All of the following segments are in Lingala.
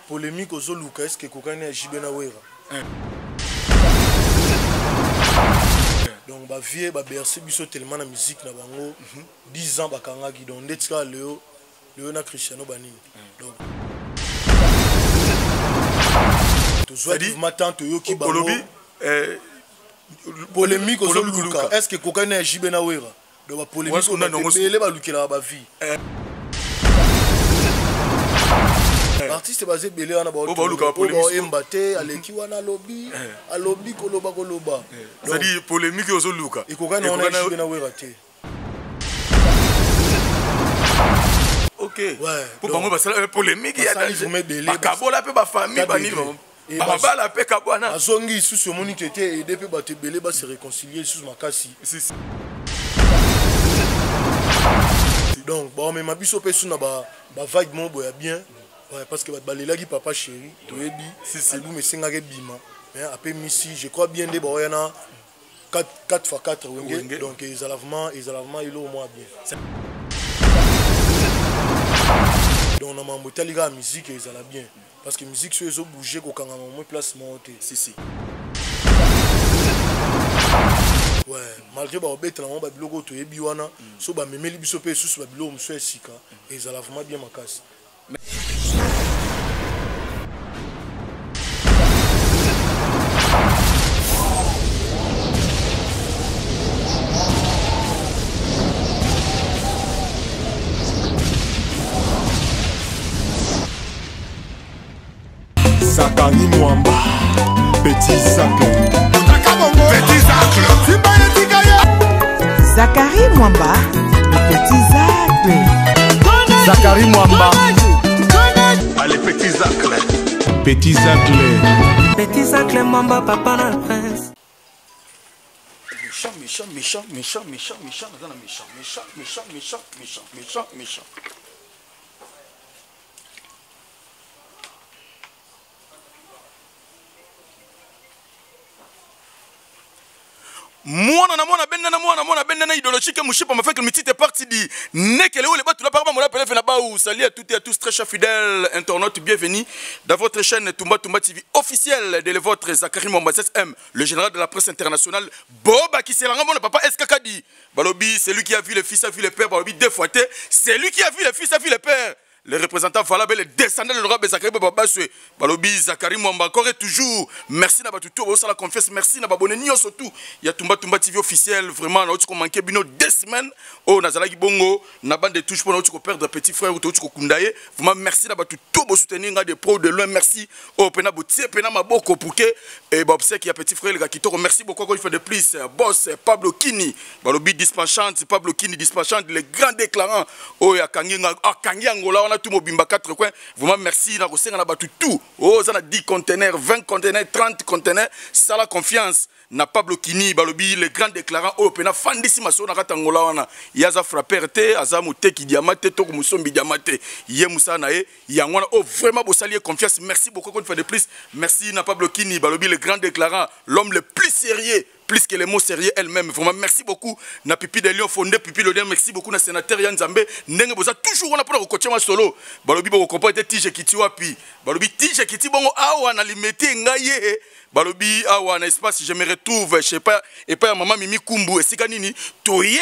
polémique aux Zoluka, est-ce que Kokane a Jibena Wera? Donc, bah, vieux, bah, bercé, biso tellement la musique, na bango, 10 ans, bah, kangaki, donc, d'être Léo na Cristiano Bani. Donc, tu sois dit, matin, tu yoki, bango, polémique aux Zoluka, est-ce que Kokane a Jibena Wera? Donc, bah, polémique, on a les balukela, bah, vie. L'artiste est basé belé on a ba Mbaté aleki wana lobby alobi koloba koloba ça dit polémique aux Luka et koka na on a na weraté OK ouais pour bango basala polémique ya ba kabola pe ba famille bani ba bala pe kabwana azongi sous monique était aidé pe ba te belé ba se réconcilier sous makasi donc ba mais ma biso pe sous na ba vibe mo boya bien. Ouais, parce que Baléla papa chéri, tu es bi, album est singare bima, mais après Missy, je crois bien des boyana 4x4 donc ils alavement il est au moins bien. Donc on a monté la musique et ils allaient bien, parce que musique sur les autres bouger qu'au Kangama moins place monter. Si. Ouais, malgré bah bête là on va bloquer tu es biwana, so bah même les bisopé sous bah bloquer monsieur sika et ils allaient vraiment bien ma casse. Zakari Mwamba, Petit Zacle. Zakari Mwamba, Petit Zacle. Zakari Mwamba. Allez, Petit Zacle. Petit Zacle. Petit Zacle Mwamba, papa na prince. Méchant. Mwana benda idéologique mushipa m'a fait que le métier est parti dit nekele ou les bats la parole mon appel fait là-bas ou salut à toutes et à tous très chers fidèles internautes bienvenue dans votre chaîne Tumba TV officielle de votre Zakari Mwamba SM le général de la presse internationale Boba qui c'est la mon papa Eskakadi Balobi c'est lui qui a vu le fils a vu le père Balobi deux fois c'est lui qui a vu le fils a vu le père. Les représentants valables, les descendants de l'Europe, Zakari Baba Balobi, Zakari Mwamba, encore et toujours. Merci d'avoir tout la confiance. Merci d'avoir abonné surtout. Il y a Tumba TV officiel. Vraiment, on a manqué bino 2 semaines. Oh, Nazalaki Bongo, na bande de touches pour nous perdre petit frère ou tout Kundaye. Vraiment, merci d'avoir tout soutenir des pros de loin. Merci. Oh, Pena Boutier, Pena Maboko pour que et Bob sait qu'il y a petit frère le gars qui te remercie beaucoup quand il fait de plus. Boss Pablo Kini, Balobi dispatchante, Pablo Kini dispatchante, les grands déclarants. Oh, il y a Kangi Angola. Tout mobimba 4 coins vraiment merci na kosenga na batu tout oh ça na 10 conteneurs 20 conteneurs 30 conteneurs ça la confiance na Pablo Kini balobi le grand déclarant au pena fandisi maso na katangola wana yaza frapper te azamu te ki diamate to musombi diamate ye musa na e yangwana oh vraiment bo salier confiance merci beaucoup une fois de plus merci na Pablo Kini balobi le grand déclarant l'homme le plus sérieux plus que les mots sérieux elle-même. Vraiment, merci beaucoup. Na Pipi de Lyon fondé, Pipi de Lyon, merci beaucoup. Na sénateur Yann Zambé. Ndenge boza toujours on a pour coacher ma solo. Balobi bo comprendre tije kiti wapi. Balobi tije kiti bongo awa na limité ngaye. Balobi awa na espace je me retrouve, je sais pas et pas maman Mimi Kumbu et sikanini. Toye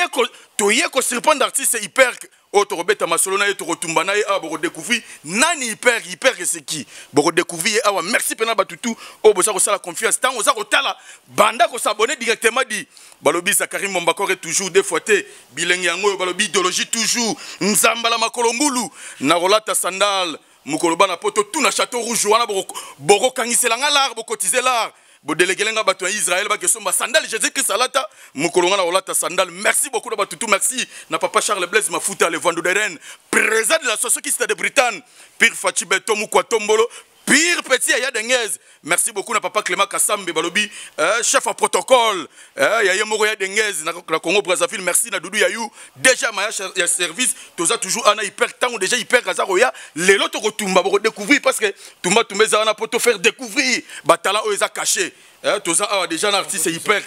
ko surprendre artiste hyper oh to robeta masolo na ye to retumba na ye a bo découvrir nani hyper c'est qui bo découvrir awa merci pena batutu oh bosa ko sala confiance tant oza ko tala banda ko s'abonner directement di balobi Zakari Mwamba coré toujours des fois te bilenge yango balobi idéologie toujours nzambala makolo ngulu na rolata sandal mukoloba na poto tout na château rouge wana boko kangisela ngala bo cotiser l'art bo délégué nga bato Israël ba kesomba sandal Jésus Christ salata mukolonga na olata sandal merci beaucoup na batutu merci na papa Charles Blaise Mafuta le vendo de Rennes président de l'association de Bretagne Pire Fachi Beto Mukwatombolo Pire petit Aya Denguez merci beaucoup na papa Clément Kassambe balobi chef à protocole ya Yemoro Ya Denguez na Congo Brazzaville merci na Doudou Yayou déjà maya ya service toza toujours ana hyper temps déjà hyper kazaroya les loto retumba pour découvrir parce que tumba tumeza na poto faire découvrir batala o eza caché toza déjà un artiste hyper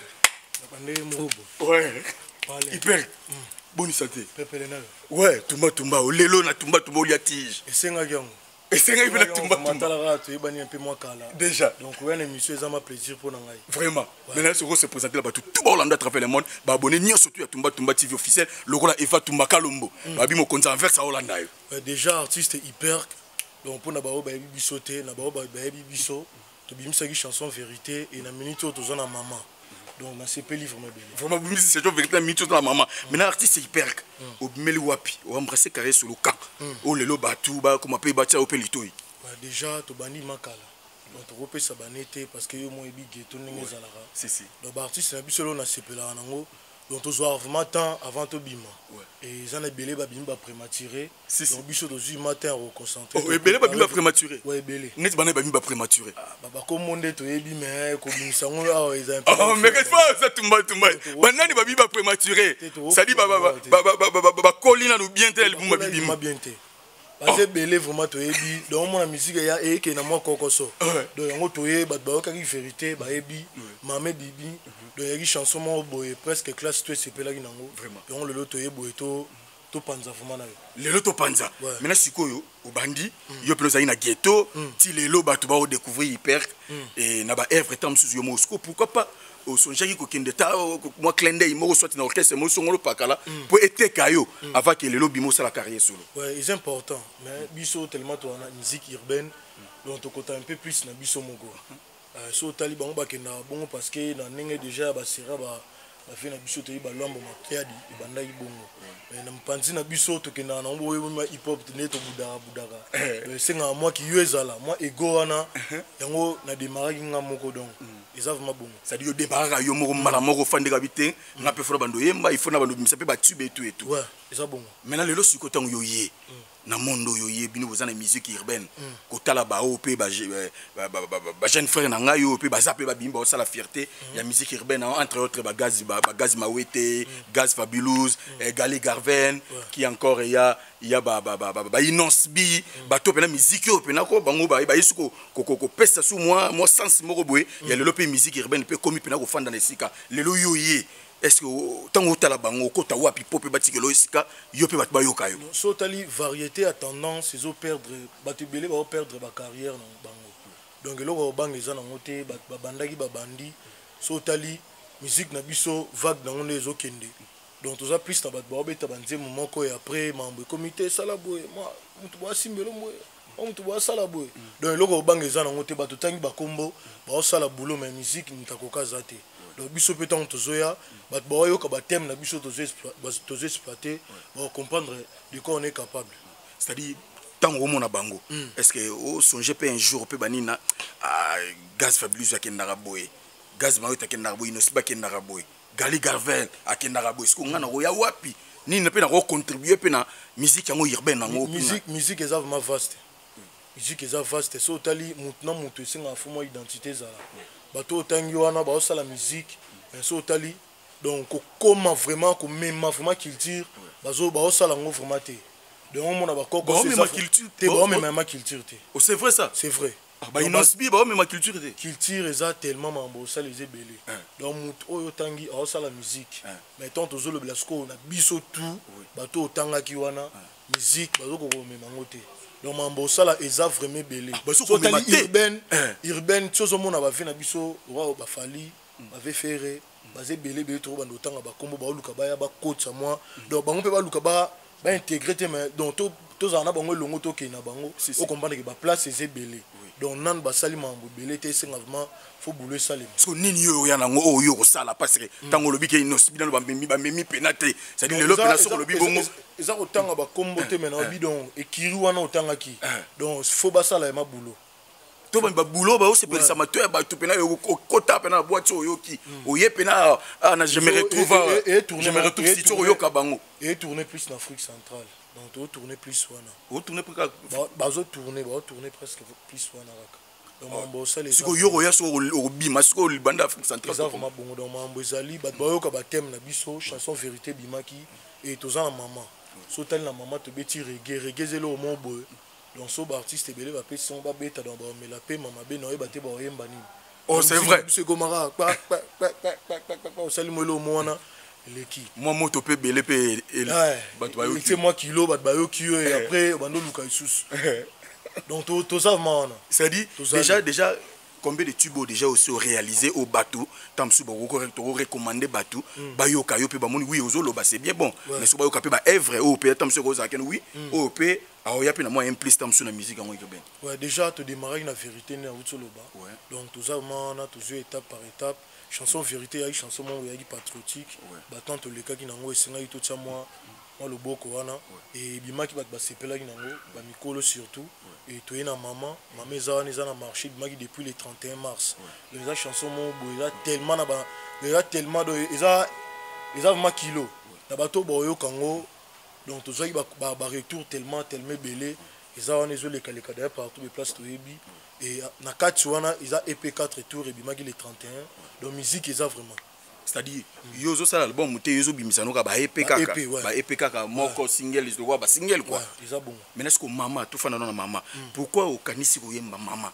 ouais hyper bonne santé ouais tumba lelo na tumba olia tige esenga yango esenga ibela tumba kaka toyebani un peu moins kala déjà donc ouais une émission ça m'a plaisir pour nangai vraiment maintenant ce qu'on se présenter là tout tout Hollande à travers le monde ba abonné ni surtout à Tumba Tumba TV officiel lokola Eva Tumba Kalombo ba bi mo konza vers à Hollande déjà artiste hyper donc pour na ba ba bisoté na ba ba biso to bimisa ki chanson vérité et na minute to zona maman donc na CP livre ma belle vraiment vous c'est une vérité minute dans la maman maintenant artiste hyper au meli wapi o embrasser carré sur le camp o lelo batu ba comme pe batia o pe litoi déjà to bandi makala donc to repé sa banete parce que yo mo ebi ghetto ninga zalara si donc artiste na biso lo na sepela nango donc to zo vraiment temps avant to bima et ça na belé ba bimba prématuré donc biso to zu matin reconcentré oh belé ba bimba prématuré ouais belé net bana ba bimba prématuré ba ko monde to yebi mais ko bimisa ngo ah ils ont oh mais qu'est-ce que ça tumba banani ba bimba prématuré ça dit ba colina no bien tel bimba bimba bien tel parce que belé vraiment to yebi donc mon musique ya et que na moi kokoso donc ngo to ye ba ba ka vérité ba yebi mamé bibi donc il y a une chanson mo boye presque classe tout c'est là nango vraiment donc le loto ye boye to panza vraiment na le loto panza maintenant sikoyo au bandi yo ploza ina ghetto ti lelo batu ba découvrir hyper et na ba œuvre tant sous yo Moscou pourquoi pas au sonjaki ko kende ta moi clendey mo soit na orchestre mo songolo pakala pour été kayo avant que lelo bimo sa la carrière solo ouais c'est important mais biso tellement to na musique urbaine donc to kota un peu plus na biso mogo so tali bango bakenda bongo parce que na ndenge déjà ba sera ba fait na biso to ba lombo makiadi banda ibongo mais na mpanzi na biso to kenda na mbo ma hip hop ne to budara senga moi qui yezala moi ego wana yango na démarrer nga moko donc ils ont bon ça dit yo démarrer yo moko mala moko fande kabité na pe fora bando yemba il faut na bando misa pe ba tube et tout ouais ils ont bon maintenant le siko tango yo yé na mondo yo yé bino bozana musique urbaine kotala ba op ba jeune frère na ngai yo pe ba zape ba bimba ça la fierté ya musique urbaine entre autres ba gaz mawete gaz fabulous Gali Garven qui encore il y a Inosbi ba to pena musique yo pena ko bango ba yisuko ko pesa sous moi sens moko boye ya le lope musique urbaine pe komi pena ko fanda na sika lelo yo yé est-ce que tango tala bango ko ta wapi popé batikelo sika yo pe bat ba yo kayo so tali variété à tendance ils ont perdre batibelé ba perdre ba carrière na bango donc eloko bango ezana ngote ba bandaki ba bandi so tali musique na biso vague na ngone ezokende donc tous a plus na bat ba beta banze moment ko et après membre comité salaboy moi mutu ba simbelo moy mutu ba salaboy donc eloko bango ezana ngote ba totangi ba kombo ba sala boulot mais musique nitakoka zate donc biso peut on tozoya bat ba yo ka ba thème na biso tozo exploiter pour comprendre de quoi on est capable c'est-à-dire tango mona bango est-ce que au songe pe un jour pe banina gaz fabulous akendara boy gaz mayo takendara boy no siba kendara boy Gali Garven akendara boy sko ngana ko ya wapi ni na pe na ko contribuer pe na musique yango urbaine nango musique est vraiment vaste musique est vaste so tali mutna mutu singa fuma identité zala bato tangi wana ba osala musique mais so tali donc comment vraiment ko même vraiment culture bazo ba osala ngo vraiment te donc on a ba koko c'est ma culture te ba même ma culture te oh c'est vrai ça c'est vrai ba inosbi ba même ma culture te culture eza tellement mambo ça les belé donc mutu oyo tangi a osala musique mais tant tozo le blasco na biso tout bato tanga ki wana musique bazo ko même ngo te donc mambo sala eza vraiment belé so tali urbaine chose mona ba vina biso wa ba fali ba ve ferré ba ze belé be to bando tanga ba kombo ba luka ba ya ba coach à moi donc bango pe ba luka ba intégrer mais donc tous en a bango longo to ke na bango o comprendre que ba place c'est belé donc nan ba sali mambo belé te c'est vraiment faut bouler ça les so nini yo ya nango o yo ko sala parce que tango lobi ke inosbi dans ba memi penate c'est dire le pena so lobi bongo eza ko tanga ba kombo te mais na bidon e kiri wana otanga ki donc faut ba sala ma boulot to ba boulot ba o se pelisa mato ba to pena yo kota pena boîte o yo ki o ye pena na je me retrouve si to yo ka bango et tourner plus en Afrique centrale donc to tourner plus wana o tourner plus ba zo tourner presque plus wana donc mambo ça les siko yo ya so o bima siko libanda Afrique centrale ça vraiment bon donc mambo ezali ba yo ka ba thème na biso chanson vérité bimaki et toza na maman so tel na maman to beti reggae zelo mo boy donc so ba artiste belé ba pesi on ba beta dans ba mais la paix maman be no e ba te ba yemba ni oh c'est vrai c'est gomara pa sali mo lo mo wana leki moi moto pe belé pe c'est moi kilo ba yo ki et après bando luka isusu Donc tout ça man. C'est-à-dire déjà combien de tubes déjà aussi réalisé au bateau tant que vous recommandé bateau bayoka yo pe ba moni oui ozolo ba c'est bien bon mais so bayoka pe ba œuvre au pe tant que vous akene oui au pe aoya pe na moi implice tant que na musique en ben. Ouais, déjà te démarrer une vérité na utoloba. Donc tout ça man tout jeu étape par étape. Chanson vérité y chanson mon y patriotique battant tous les cas qui nango esenga tout ça moi le boko wana et bimaki bat basepela ki nango ba mikolo surtout et toye na maman eza na marché bimaki depuis le 31 mars. Les chansons mon boya tellement na ba tellement de eza vraiment kilo na bato boyo kango donc tout ça ba retour tellement belé eza wana ezo le kaleka d'ailleurs partout les places toyebi et na kati wana eza EP 4 tours et bimaki le 31 donc musique eza vraiment c'est-à-dire yozo ça l'album muté yozo bimisano ka ba EP kaka ba EP kaka moko single is ba single quoi eza bon mais est-ce que maman tout fana na maman pourquoi au kanisi ko yemba maman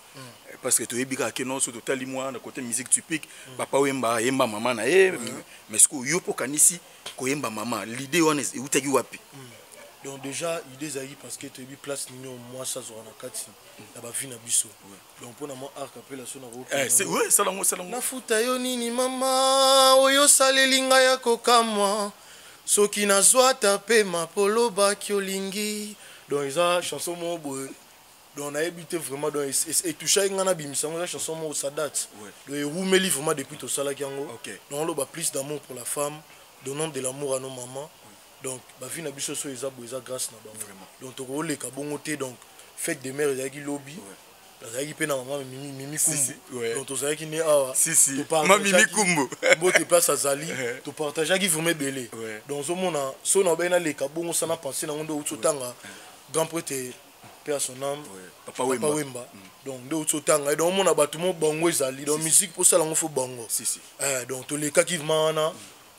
parce que toyebi ka kenon so totali moi na côté musique typique papa yemba maman na mais est-ce que yo po kanisi ko yemba maman l'idée wana utaki wapi. Donc déjà idée zaï parce que tu as place nino moi ça zora na kati na ba vie na biso donc pour na mo arc appellation na rock c'est ouais ça na futa yo nini mama oyo salelinga ya kokamwa soki na zwata pe mapolo ba kyolingi donc ça chanson mo boy donc on a habité vraiment donc et toucher ngana bimisa la chanson mo ça date donc roumeli vraiment depuis to sala kiango donc on ba plus d'amour pour la femme donnant de l'amour à nos mamans. Donc ba vie na biso so eza grâce na bango vraiment donc to le ka bongo te donc fête de mère ezaki lobby ezaki pe na maman mimi kumbu donc to zaki ne awa maman mimi kumbu bote place azali to partageaki vraiment belé donc zo mona so na bena le ka bongo sana penser na ngondo utotanga grand prêtre paix à son âme papa Wemba donc de utotanga et donc mona batu mo bango ezali donc musique pour ça la ngo fo bango donc to le ka ki mana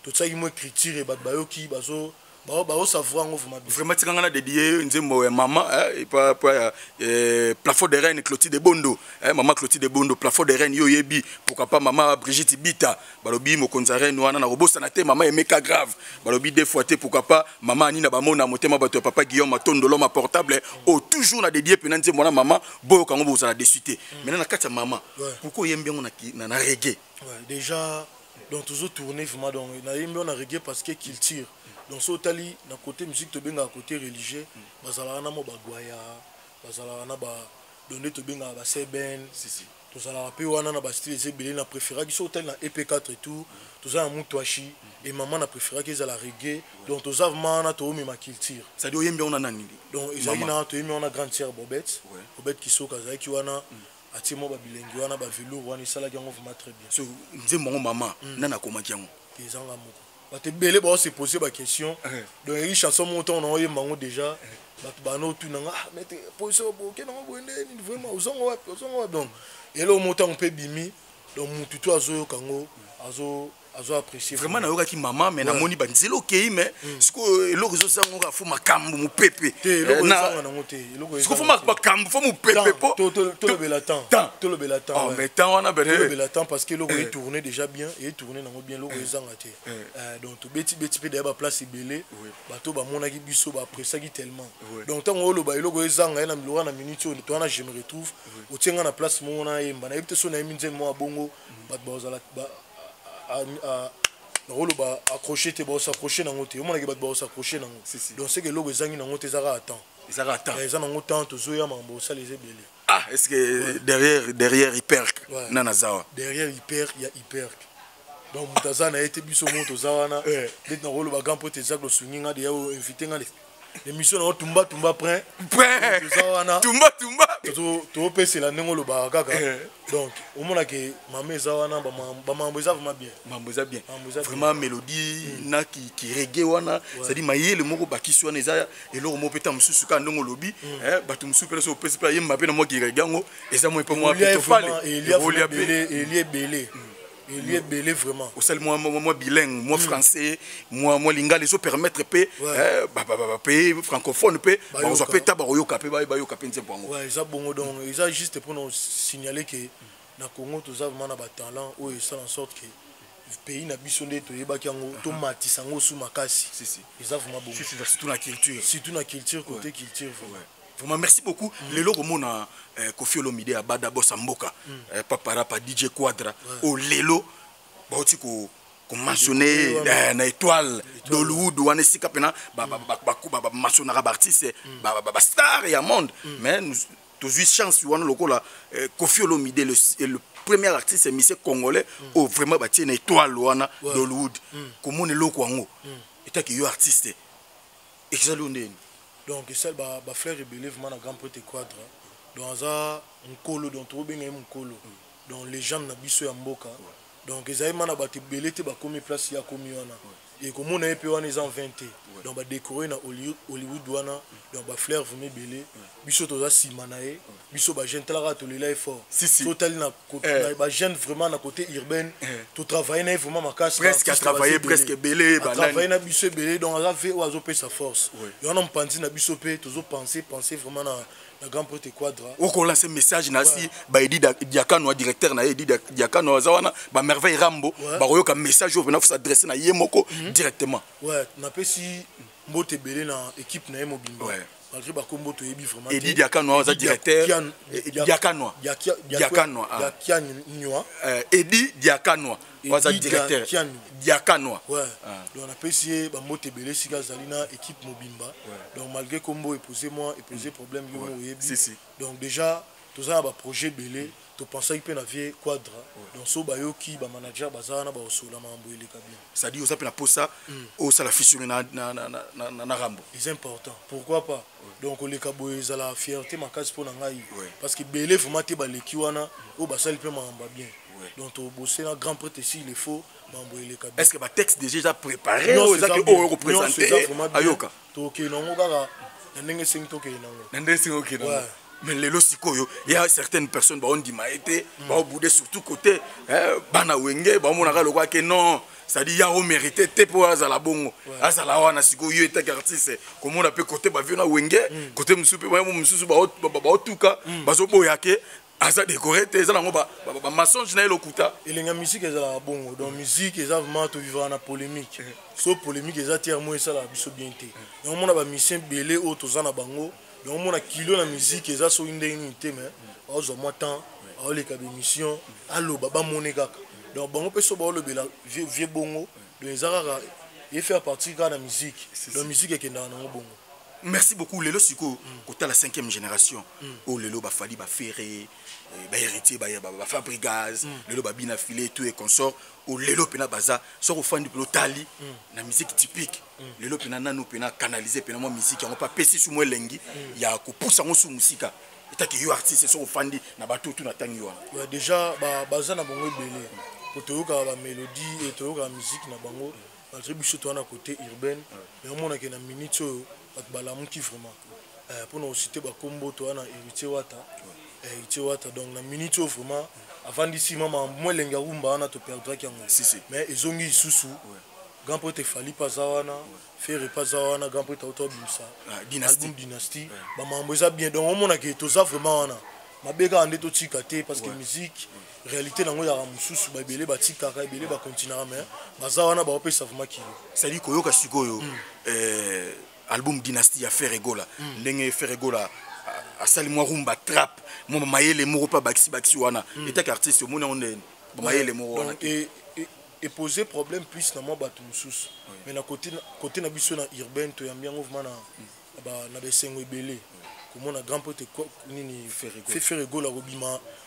to tsaki mo écriture et bat bayoki bazo savoir vraiment tingana dédié nzembo maman et pas plafond de reine Clotilde de Bondo maman Clotilde de Bondo plafond de reine yo yebi pourquoi pas maman Brigitte Bita balobi mokonza reine wana na robosa na te maman Emeka grave balobi des fois te pourquoi pas maman Anina bamona motema bato papa Guillaume Matondo l'homme portable toujours na dédié pe na nzembo na maman boyo kango bozala dessuité maintenant na kati maman pourquoi yembe na reggae déjà donc toujours tourner vraiment donc na yembe on a reggae parce que qu'il tire. Donc so tali na côté musique to benga côté religieux bazala na mo bagwaya bazala na ba donner to benga ba seben to sala pe wana na ba style zebele na préféra ki so tali na EP4 et tout to za mutwashi et maman na préféra ki za la reggae donc to za vraiment to mi ma culture ça dit oyembe on a nani donc ezali na to yemi on a grande sœur Bobette qui so kaza ki wana ati mo ba bilengi wana ba velours wana sala ki ngo vraiment très bien so nzembo maman nana komaki yango ezanga moko te belé ba se poser ba question donc une chanson montant on a mango déjà ba no tu nanga mais position boké non bonde vraiment ozongo wapi donc et là au montant on peut bimi donc mutu to azo kango azo apprécier vraiment na yoka ki maman mais na moni ba nzelo kei mais siko eloko zo sango ka fu makambu mu pepe na siko fu makambu fu mu pepe po to le belatant oh mais tant on a to le belatant parce que le est tourné déjà bien et tourné nango bien le ezanga te donc to beti pe de ba place belé bato ba mona ki biso ba apprécier ki tellement donc tant o lo ba eloko ezanga na milora na minute to wana je me retrouve o tienga na place mona yemba na ebite so na minze mo bongo bat bazala ba accrocher te ba s'accrocher na ngote omona ke ba s'accrocher na ngote donc c'est que logo ezangi na ngote ezaka attend ezana ngote to zoya mambo ça les ebele est-ce que derrière hyperk nana zawa derrière hyper il y a hyperk donc mutazana été biso moto zawana dès na rolo ba grand pote ezako swinginga de yo inviter ngale l'émission na tumba prêt tumba to pese la nengo lo ba kaka donc au mona ke mama zawana ba mambo za vraiment bien vraiment mélodie na qui reggae wana c'est dit mayele moko bakisi wana eza eloko mo peta mususu ka ndongo lobi batu mususu pele so pese pa yemba pe na mo ki regango eza mo pe mo apito fale il y a belé il est belé vraiment. Au seul moi bilingue, moi français, moi lingala les autres permettre pe pays francophone pe on soit pe tabaroyo kapé ba kapé nze bongo. Ouais, ça bongo donc ça juste pour nous signaler que na Congo tous avons na ba talent ou ça en sorte que pays na biso nde to yeba kiango to matisango sous makasi. Si. Ils ont vraiment bongo. Surtout la culture. Surtout la culture côté culture vraiment. Vraiment, merci beaucoup. Les logos, mon Kofi Olomide, Abada Bossamboka, Papa Rapa, DJ Quadra, au Lelo, qu'on mentionné na étoile d'Hollywood ou en Esika pena maçonnara artiste star et monde mais nous tous eu chance ou loko la Kofi Olomide le premier artiste monsieur congolais au vraiment bâti une étoile ou d'Hollywood comme on est loko ango et que yo artiste exalonné donc celle ba frère rebelle vraiment na grand pote Quadra dans un nkolo donc trop bien un nkolo donc les gens na biso ya mboka. Donc, ils ont été belé, ils ont place ya komi wana. Et comme on a été en 20, donc ba décoré na Hollywood wana, donc ba fleur venu belé, biso toza simanae, biso ba jeune tala to le life fort. Total na ba jeune vraiment na côté urbain, to travailler na vraiment ma casse. Presque à travailler presque belé, ba travailler na biso belé donc on a fait oiseau pe sa force. Et on a pensé na biso pe tozo penser vraiment na la grand pote Quadra. Ou qu'on lance un message nasi ba Edi Diakano directeur na Edi Diakano zawana ba merveille Rambo ba royo ka message au venir s'adresser na yemoko directement. Ouais, na pe si mbote belé na équipe na Mobimba. Malgré ba kombo to yebi vraiment. Edi Diakano za directeur Diakano. Diakano. Edi Diakano za directeur Diakano. Ouais. Donc on a pe si ba mbote belé sika zalina équipe Mobimba. Donc malgré kombo et poser moi et poser problème yo yebi. Donc déjà tout ça ba projet belé to penser que na vie Quadra donc so ba yo ki ba manager bazana ba osola mambo ele kabia ça dit osa pe na posa o ça la fissionner na Rambo c'est important pourquoi pas donc on les kaboy za la fierté makasi pour na ngai parce que belé vraiment te ba leki wana o ba sali pe mambo bien donc to bosser na grand prêtre ici il faut mambo ele kabia est-ce que ba texte déjà préparé ou ça que o représenter ayoka to ke nango kaka ndenge sing to ke nango ndenge sing ok nango. Mais les losikos, il y a certaines personnes qui ont dit maïté, qui boudé surtout côté, bana wenge, on a le quoi que non, ça dit il y a mérité te pour azala bongo, azala wana siko yo était artiste, comme on a pu côté ba viona wenge, côté musupe ba mususu ba otuka, ba zo boyake, aza décoré te za ngo ba mensonge na lokuta. Et la musique ezala bongo, donc musique ezala vraiment to vivre en polémique. So polémique ezala tiers moi ça la biso bien té. Et on a ba mission belé o to za na bango. Donc on a kilo la musique et ça sur une unité mais aux moi temps à les cas d'émission allo baba moneka donc bon on peut se voir le vieux bongo de les arara et faire partie de la musique la musique est dans le bongo. Merci beaucoup Lelo Siko côté la 5e génération oh Lelo ba fali ba ferré ba héritier ba Fabrigaz Lelo ba bina filé tout et consort au Lelo pena baza sur au fan du tali la musique typique Lelo pena nanu pena canaliser pena moi musique on pas pesser sur moi lengi ya ko poussa on sous musique et que yo artiste sur au fan na bato tout na tangi wana déjà baza na bongo belé pour to ka ba mélodie et to ka musique na bango attribution to na côté urbain mais on a que na minute balamuki vraiment pour nous citer ba kombo to na héritier wata donc na minute vraiment avant d'ici maman moi lenga rumba na to perdre kyango mais ezongi susu grand pote fali pazawana faire pazawana grand pote auto bimsa dynastie ba mambo za bien donc on a que to ça vraiment wana mabeka ande to tikate parce que musique réalité nango ya mususu ba belé ba tikaka belé ba continuera mais bazawana ba opesa vraiment kilo ça dit koyoka sikoyo album Dynastie à Ferregola ndenge Ferregola a sali moi rumba trap moi mayele moko pa baxi wana et artiste mo na onde mayele moko wana et poser problème plus na moi batu mususu mais na côté na biso na urbain to yambia mouvement na besengo ebele comme on a grand pote nini Ferregola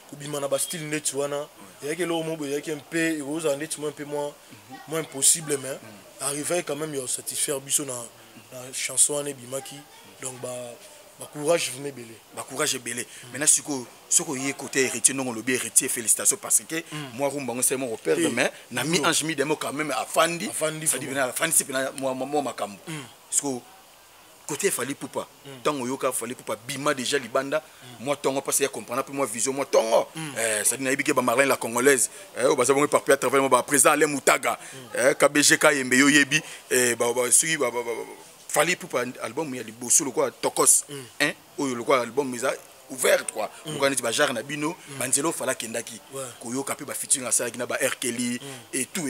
kobima na ba style net wana et que lo mo ya que un peu et aux net un peu moins impossible mais arriver quand même à satisfaire biso na chanson ane bimaki donc ba courage venez belé ba courage belé maintenant siko yé côté héritier non le bien héritier félicitations parce que moi rumba c'est mon repère mais na mi ange mi demo quand même afandi ça dit venir afandi c'est moi makambo parce que côté fallait poupa tant yoka fallait poupa bima déjà libanda moi tongo parce qu'il comprendre peu moi vision moi tongo ça dit na ibike ba Marlène la congolaise au baza bon par à travers moi président Ale Mutaga KBGK yembe yo yebi ba suki ba fallait poupa album ya liboso le quoi tokos hein oyo le quoi album mais ouvert quoi on dit ba jar na bino banzelo fala kendaki koyoka pe ba featuring asala kina ba R Kelly et tout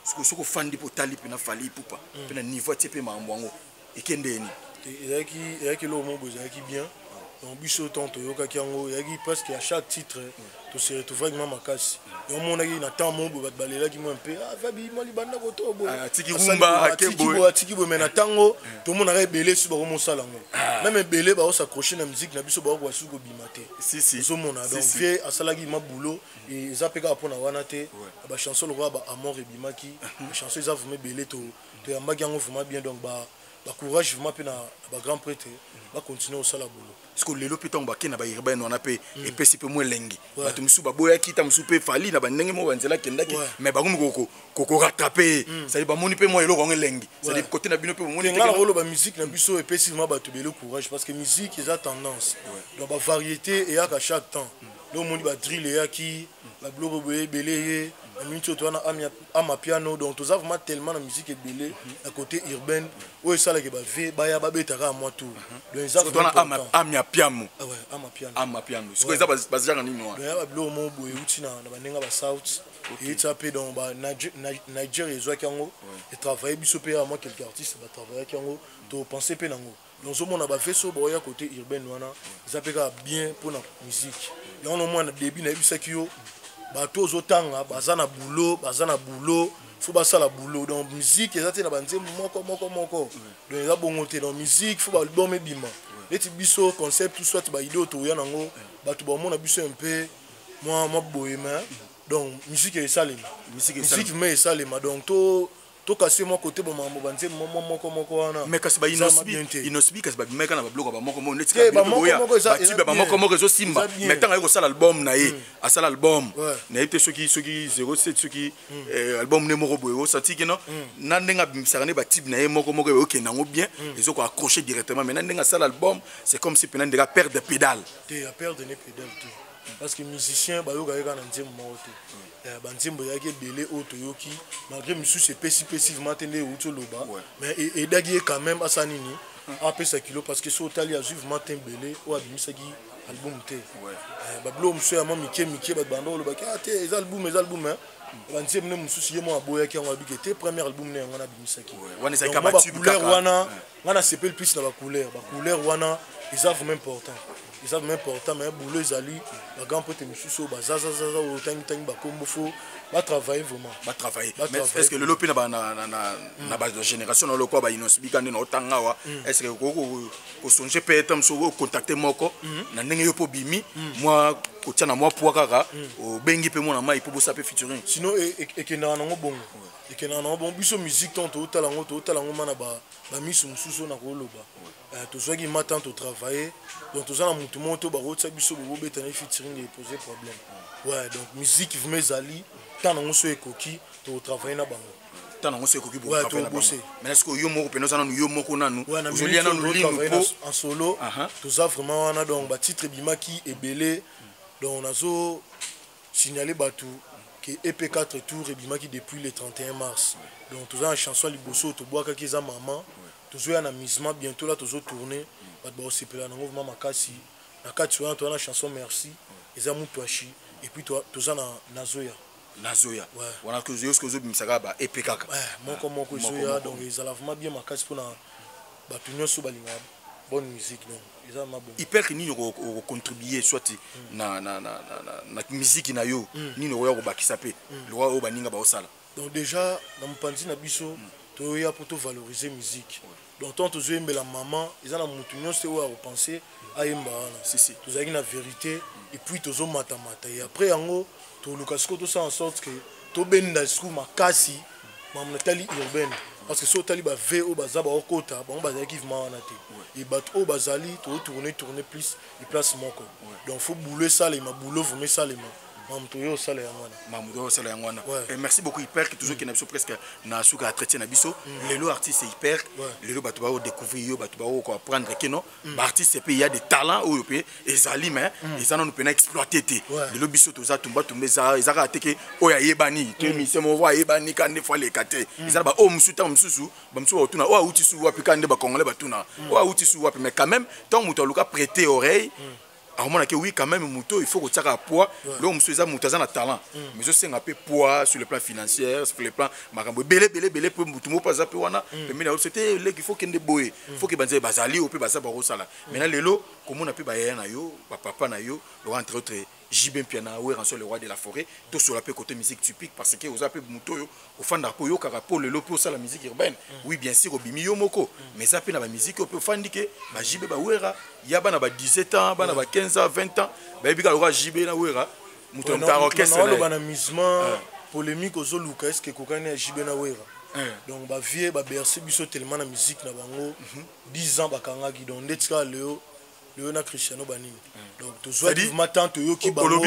ce que fandi po tali pe na fallait poupa pe na niveau type mambo ngo ekendeni et là qui le mot qui bien donc biso tant toyokaki yango yaki presque à chaque titre to se retrouver vraiment makasi et on monaki na temps mobo bat balelaki mo un peu ah vabi mo libanda ko to bo tiki rumba akebo tiki bo mais na tango to monaka ebele su ba ko mosala ngo même ebele ba s'accrocher na musique na biso ba ko su ko bimate si zo mona donc vie asalaki ma boulot et zapeka pona wana te ba chanson le roi ba amour ebimaki chanson ils a vraiment belé to yambaki yango vraiment bien donc ba courage vraiment pe na ba grand prêtre ba continuer au sala boulot parce que lelo piton ba kena ba urbain on a pe et pe si pe mo lengi ba to musu ba boya kita musu pe fali na ba ndenge mo banzela kendaki mais ba ngum ko rattraper ça dit ba moni pe mo elo ko lengi ça dit côté na bino pe moni ngala rolo ba musique na biso et pe si vraiment ba to belo courage parce que musique ils a tendance donc ba variété et à chaque temps le moni ba drill et qui la blogo belé la minute toi na ama piano donc tous vraiment tellement la musique est belé à côté urbaine où ça là que ba ve ba ya ba betaka moi tout donc ça toi na ama piano ah ouais ama piano ce que ça ba janga ni moi ba blogo mo boye uti na ba nenga ba south et ça pe dans ba Nigeria zo kango et travailler biso pe à moi quelques artistes ba travailler kango to penser pe nango donc zo mona ba fait so ba ya côté urbaine wana ça pe bien pour la musique et on au moins début na bisaki yo bato ozotanga baza na boulot faut basala boulot donc musique ezate na banze moko donc eza bongo te donc musique faut ba album ebima neti biso concept tout soit ba idée to ya nango bato ba mona biso un peu moi bohème donc musique esalema musique mais esalema donc to kasi mo côté bon mambo banze moko wana mais kasi ba inosbi kasi ba meka na ba bloka ba moko neti ba moko zo simba mais tant ko sala album na ye a sala album na ite soki 07 soki album ne moko boyo sati kino na ndenga bimisaka ne ba type na ye moko ok nango bien ils ont ko accrocher directement mais na ndenga sala album c'est comme si pena ndeka perdre de pédale te perdre ne pédale tout parce que musicien ba yoka yeka na nzembo moto banzembo yaki belé otoyoki malgré monsieur c'est spécifiquement tendé outo loba mais et dagi quand même asanini après ça kilo parce que so tali a vivement belé o abimisaki album te ba blo monsieur ama mike ba bando loba te les albums banzembo ne monsieur yemo aboya ki ngwa bikete premier album ne ngana abimisaki wana ça ka ba couleur wana ngana sepel plus na ba couleur wana ils ont vraiment important ils savent même important mais boulot ezali ba grand pote mususu bazaza o tangi ba kombo fo ba travailler vraiment ba travailler mais est-ce que le lopi na ba génération na lokwa ba inosbi kande na otanga wa est-ce que ko songer peut être so contacter moko na ndenge yo po bimi moi ko tia na moi po kaka o bengi pe mona mai po bosa pe featuring sinon et que na ngo bongo et que na ngo bon biso musique tant to talango mana ba misu mususu na ko loba to soki matin to travailler donc to za na mutu moto ba rotsa biso bo betana featuring et poser problème ouais donc musique vous zali tant na ngoso ekoki to travailler na bango tant na ngoso ekoki bo travailler na bango mais est-ce que yo moko peno za na yo moko nanu joli na no ligne en solo to za vraiment wana donc ba titre bimaki ebele donc nazo signaler batu que EP4 tour ebimaki depuis le 31 mars donc to za na chanson liboso to boaka ki za maman toujours un amusement bientôt là toujours tourner pas de c'est là nango vraiment makasi na kati wana to na chanson merci eza mutuashi et puis toi to za na Nazoya wana que zo zo bimisaka ba EP kaka moko zoya donc ils allaient vraiment bien makasi pour na ba tunyo so balinga bonne musique donc ils ont ma bonne hyper que ni ko contribuer soit na musique na yo ni no ya ko bakisa pe lo o baninga ba osala donc déjà na mpanzi na biso to ya pour valoriser musique donc tant to zoembe la maman ils ont la mutunyo c'est où à repenser à yemba wana si to za na vérité et puis to zo mata et après yango to lukasko to ça en sorte que to benda sku makasi mamna tali urbaine parce que so tali ba VO bazaba okota bon bazaki vivement wana te et bat o bazali to tourner plus et place moko donc faut bouler ça les ma boulot vous met ça les Mamoutoyo sala yangwana. Et merci beaucoup hyper que toujours qui n'a presque na suka traiter na biso. Lelo artiste hyper, lelo batu ba découvrir yo batu ba ko apprendre que non, artiste il y a des talents au pays et zali mais ils en ont peine exploiter té. Lelo biso to za tumba tumeza ezaka te ke oya yebani, te mi se mo wa yebani kande fois les kate. Ils ba o musuta mususu, ba musu otuna o uti su wapi kande ba congolais batuna. O uti su wapi mais quand même tant muto luka prêter oreille aomona ke oui quand même moto il faut que tiaka poids lo monsieur eza moto aza na talent mais je senga pe poids sur le plan financier sur le plan makambo belé pour moto mo pas pe wana mais là c'était le qu'il faut kende boye faut que banze bazali ou pe baza ba rosala maintenant lelo comme on a pe ba yaya na yo ba papa na yo entre autres Jibin Piana ou le roi de la forêt tout sur la pe côté musique typique parce que vous appelez moto yo au fanda po yo kaka po lelo po ça la musique urbaine oui bien sûr obimi yo moko mais ça pe na ba musique au fandi ke ba jibe ba wera ya bana ba 17 ans bana ba 15 ans 20 ans ba bika le roi jibe na wera moto na orchestre na bana misement polémique aux luka est-ce que kokani jibe na wera donc ba vie ba bercer biso tellement na musique na bango 10 ans bakanga ki donc ndetika leo na Cristiano Banini donc to soit du matin to yo ki bango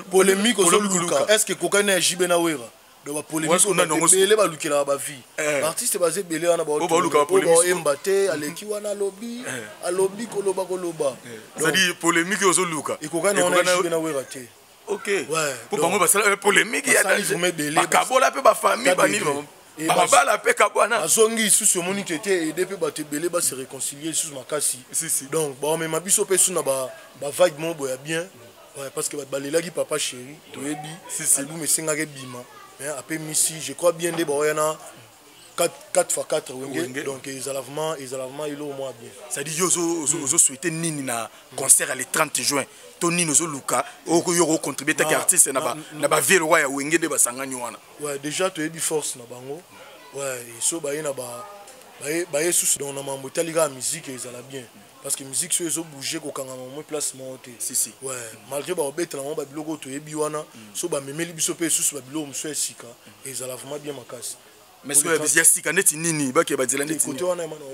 polémique aux luka est-ce que kokani jibe na wera donc ba polémique on a belé ba lukela ba vie artiste basé belé wana ba luka polémique embate aleki wana lobby alobi koloba ça dit polémique aux luka et kokani on a jibe na wera te ok ouais pour bango ba polémique ya ba kabola pe ba famille banini babala pe kabwana azongi sous moni tete et depuis ba te belé ba se réconcilier sous makasi donc ba mais ma biso pe sous na ba vague mon boya bien ouais parce que ba lelaki papa chéri to yebi album esenga ke bima mais après Missy je crois bien des boyana 4x4 wenge donc isolement il est au moins bien ça dit yo souhaiter nini na concert le 30 juin Tony nozo luka oko yo contribuer ta artiste na ba ville roi ya wenge de basangani wana ouais déjà to yebi force na bango ouais et so ba na ba sous dans na mambo taliga musique ezala bien parce que musique so ezo bouger ko kanga mo place monter si ouais malgré ba obeta na ba biloko to yebi wana so ba memeli biso pe sous ba biloko mso esika ezala vraiment bien makasi mais so ya sika neti nini ba ke ba dila neti côté wana mana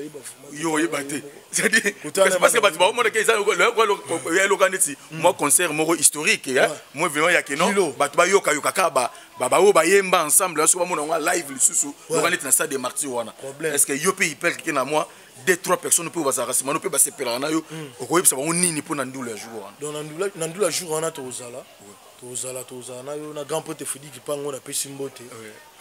yo yebate c'est dire parce que ba ba mo ke za le ya loka neti moi concert moko historique ya moi vraiment ya ke non ba ba yoka ka ba o ba yemba ensemble so ba mo na live lisusu loka neti na stade de Martyrs wana est-ce que yo pe hyper ke na moi 2-3 personnes pour baza rassemblement peut passer per na yo okoyebisa bango nini pour na ndula jour wana donc na ndula jour wana tozala na yo na grand pote Freddy Kipango na pesi mbote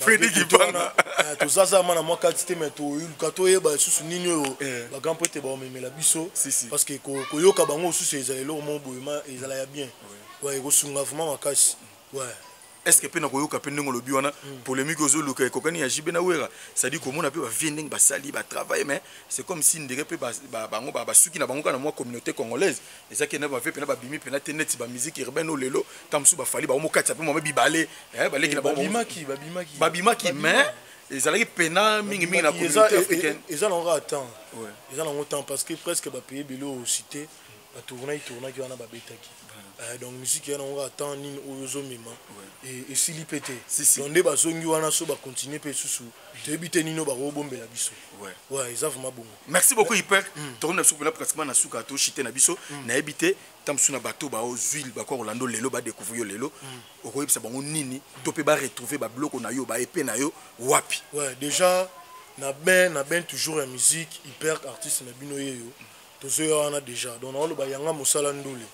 Freddy Kipanga tozaza mana moi quantité mais to luka to yeba susu nini yo ba grand pote ba memela biso parce que ko yoka bango susu ezalelo mo boyema ezala ya bien ouais ko sunga vraiment makasi ouais est-ce que pena koyoka pe ndingo lobi wana polémique aux luka kokani ya jibe na wera ça dit comment on a pu vending ba sali ba travailler mais c'est comme si ndenge pe bango ba suki na bango kana moi communauté congolaise et ça qui na ba fait pena ba bimi pena teneti ba musique urbaine o lelo tamsu ba fali ba mo katsa pe mo bibale ba leki na ba bimaki mais ezalaki pena mingi na communauté africaine ezalanga attend ouais ezalanga temps parce que presque ba payer bilo cité ba tourner qui wana ba betaki donc musique yana on attend nini ozo mema et sili pété donc nde bazongi wana so ba continuer pe susu débiter nino ba robombela biso ouais ils vraiment bon merci beaucoup hyper tourne na soupe là pratiquement na suka to chité na biso na habité tamsu na bateau ba aux huiles ba ko Orlando lelo ba découvrir lelo okoyebisa bango nini to pe ba retrouver ba bloc na yo ba épée na yo wapi ouais déjà na ben toujours en musique hyper artiste na bino yeyo tozo wana déjà donc on lo ba yanga mosala ndole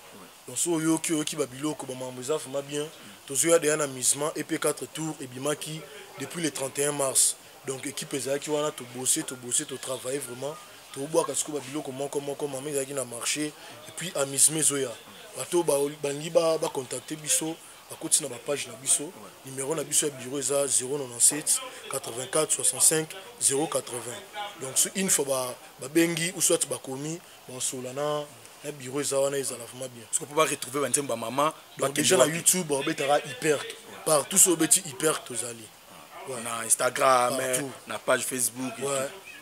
donc so yo ki ba biloko ba mamboza vraiment bien tozo ya déjà na misement EP 4 tours et bimaki depuis le 31 mars donc équipe ezaki wana to bosser to travailler vraiment to boa kasiko ba biloko moko mama ezaki na marché et puis à misme zoya bato ba contacter biso bakoti na ba page na biso numéro na biso ya bureau eza 097 84 65 080 donc une fois ba bengi ou soit ba komi bon solana na bureau eza wana ezala vraiment bien parce qu'on peut pas retrouver ba maman donc déjà na YouTube on betara hyper partout so beti hyper tozali na Instagram na page Facebook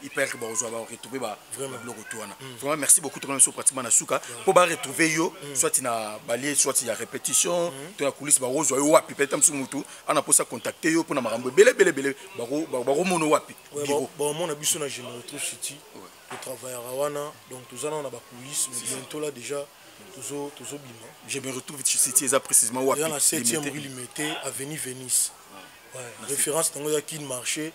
hyper bon on va retrouver vraiment le retour vraiment merci beaucoup tout le monde pratiquement na suka pour ba retrouver yo soit na balier soit il y a répétition to na coulisse ba rozo yo wapi peut-être msu mutu ana posa contacter yo pour na marambo belé ba mono wapi bon mon abiso na Génération City le travail à Rawana donc tout ça on a ba coulisse mais bientôt là déjà toujours bima je me retrouve City ça précisément wapi dans la 7e rue Limité avenue Venise ouais référence dans le qui marché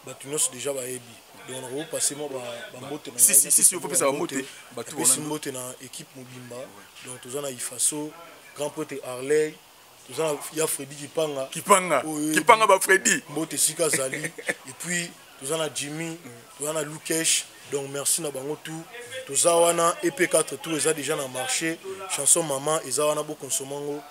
batunos déjà ba ebi donc on va passer moi ba mbote si il faut passer ba mbote batu on mbote na équipe mobimba donc tous on a Ifaso grand pote Harley tous on a ya Freddy Kipanga ba Freddy mbote sika zali et puis toza na Jimmy, toza na Lukesh. Donc merci na bango tout. Toza wana EP4 tout eza déjà na marché. Chanson maman eza wana bo consommango.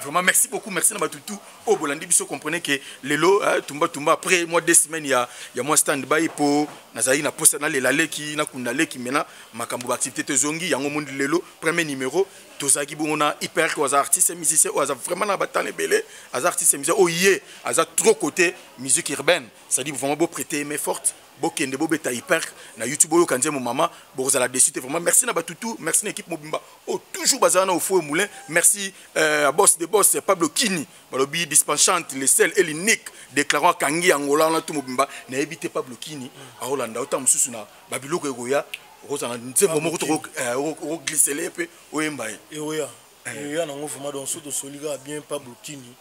Vraiment merci beaucoup, merci na batutu. Oh bolandi biso comprenez que lelo tumba après moi 2 semaines il y a moi stand by pour nazali na poste na lelaleki na kunaleki mena makambo activité tezongi yango mundi lelo premier numéro tozaki bongona hyper ko artiste musicien ou vraiment na batane belé artiste musicien oh yé aza trop côté musique urbaine, ça dit vraiment beau prêter main forte. Bokende bobeta hyper na YouTube oyo kanze mo mama bozala dessus vraiment merci na batutu merci na équipe mobimba oh toujours bazana au faux moulin merci à boss de boss Pablo Kini balobi dispensante les seuls et l'unique déclarant kangi angola na tout mobimba na éviter Pablo Kini a Hollanda autant mususu na babiloko egoya rozana nzembo moko to glisser les pe oyemba et oya il y a un mouvement dans ce soliga bien Pablo Kini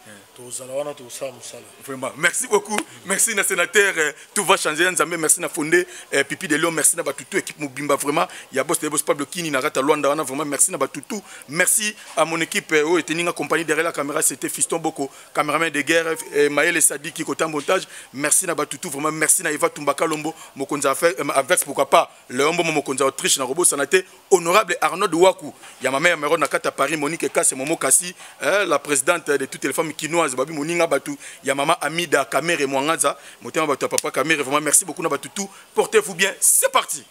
vraiment merci beaucoup merci na sénateur tout va changer nzambe merci na fondé Pipi de Lion merci na batutu équipe mobimba vraiment il y a boss de boss Pablo Kini na rata Luanda wana vraiment merci na batutu merci à mon équipe au eteninga compagnie derrière la caméra c'était Fiston Boko caméraman de guerre Maël Sadi qui côté montage merci na batutu vraiment merci na Eva Tumbaka Lombo mokonza affaire avec pourquoi pas le Lombo mokonza Autriche na robot sanate honorable Arnaud Waku ya ma mère Meron na kata Paris Monique Kasse Momo Kassi la présidente de toutes les femmes kinoises babi moninga batu ya mama Amida Kamere Mwangaza motema batu papa Kamere vraiment merci beaucoup na batu tout portez-vous bien c'est parti.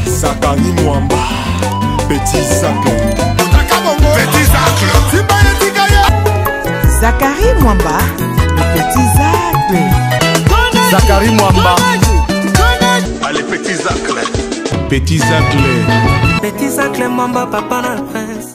Zakari Mwamba, Petit Zacle. Petit Zacle. Zakari Mwamba, le Petit Zacle. Zakari Mwamba. Allez, Petit Zacle. Petit Zacle. Petit Zacle Mwamba, papa na prince.